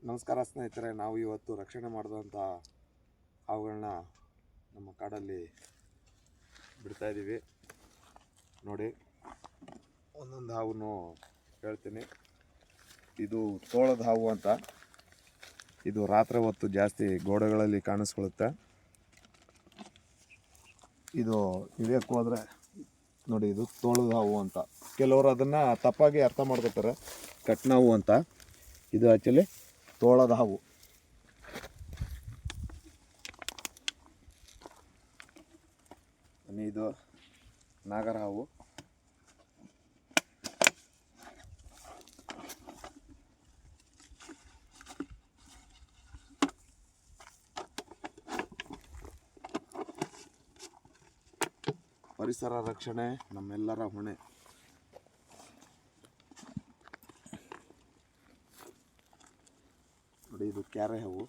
ನಮಸ್ಕಾರ ಸ್ನೇಹಿತರೆ, ನಾವು ಇವತ್ತು ರಕ್ಷಣೆ ಮಾಡಿದಂಥ ಹಾವುಗಳನ್ನ ನಮ್ಮ ಕಾಡಲ್ಲಿ ಬಿಡ್ತಾ ಇದ್ದೀವಿ. ನೋಡಿ, ಒಂದೊಂದು ಹಾವನ್ನು ಹೇಳ್ತೀನಿ. ಇದು ತೋಳದ ಹಾವು ಅಂತ. ಇದು ರಾತ್ರಿ ಹೊತ್ತು ಜಾಸ್ತಿ ಗೋಡೆಗಳಲ್ಲಿ ಕಾಣಿಸ್ಕೊಳ್ಳುತ್ತೆ. ಇದು ಹಿಡಿಯೋಕ್ಕೆ ಹೋದರೆ ನೋಡಿ, ಇದು ತೋಳದ ಹಾವು ಅಂತ. ಕೆಲವರು ಅದನ್ನು ತಪ್ಪಾಗಿ ಅರ್ಥ ಮಾಡ್ಕೋತಾರೆ, ಕಟ್ನಾವು ಅಂತ. ಇದು ಆ್ಯಕ್ಚುಲಿ ತೋಳದ ಹಾವು. ಇದು ನಾಗರ ಹಾವು. ಪರಿಸರ ರಕ್ಷಣೆ ನಮ್ಮೆಲ್ಲರ ಹೊಣೆ. ನೋಡಿ, ಇದು ಕೆರೆ ಹಾವು.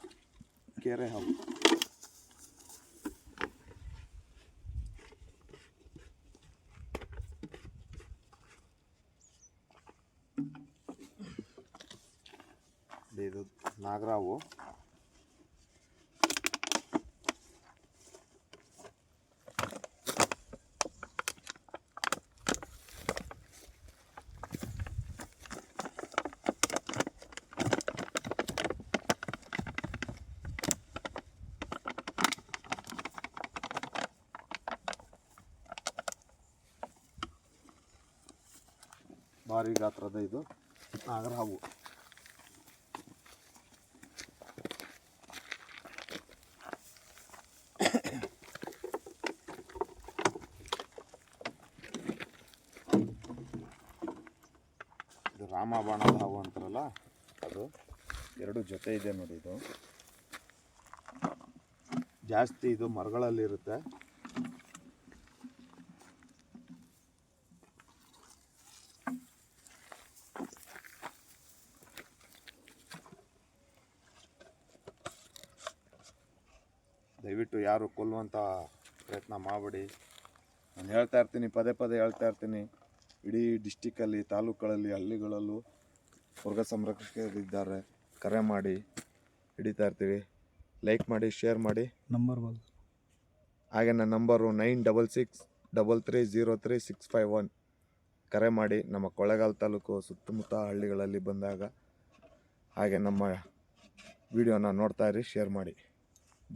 ಇದು ನಾಗರ ಹಾವು. ಭಾರಿ ಗಾತ್ರದ ಇದು ನಾಗರ ಹಾವು. ಇದು ರಾಮಬಾಣದ ಹಾವು ಅಂತಾರಲ್ಲ, ಅದು ಎರಡು ಜೊತೆ ಇದೆ ನೋಡಿ. ಇದು ಜಾಸ್ತಿ ಇದು ಮರಗಳಲ್ಲಿರುತ್ತೆ. ದಯವಿಟ್ಟು ಯಾರು ಕೊಲ್ಲುವಂಥ ಪ್ರಯತ್ನ ಮಾಡಬೇಡಿ. ನಾನು ಹೇಳ್ತಾ ಇರ್ತೀನಿ, ಪದೇ ಹೇಳ್ತಾ ಇರ್ತೀನಿ. ಇಡೀ ಡಿಸ್ಟಿಕ್ಕಲ್ಲಿ, ತಾಲೂಕುಗಳಲ್ಲಿ, ಹಳ್ಳಿಗಳಲ್ಲೂ ಮೃಗ ಸಂರಕ್ಷಕರಿದ್ದಾರೆ. ಕರೆ ಮಾಡಿ ಹಿಡಿತಾ ಇರ್ತೀವಿ. ಲೈಕ್ ಮಾಡಿ, ಶೇರ್ ಮಾಡಿ. ಹಾಗೆ ನನ್ನ ನಂಬರು 9663303651. ಕರೆ ಮಾಡಿ. ನಮ್ಮ ಕೊಳ್ಳೇಗಾಲ ತಾಲೂಕು ಸುತ್ತಮುತ್ತ ಹಳ್ಳಿಗಳಲ್ಲಿ ಬಂದಾಗ ಹಾಗೆ ನಮ್ಮ ವಿಡಿಯೋನ ನೋಡ್ತಾ ಇರಿ, ಶೇರ್ ಮಾಡಿ.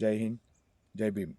ಜೈ ಹಿಂದ್, ಜೈ ಭೀಮ್.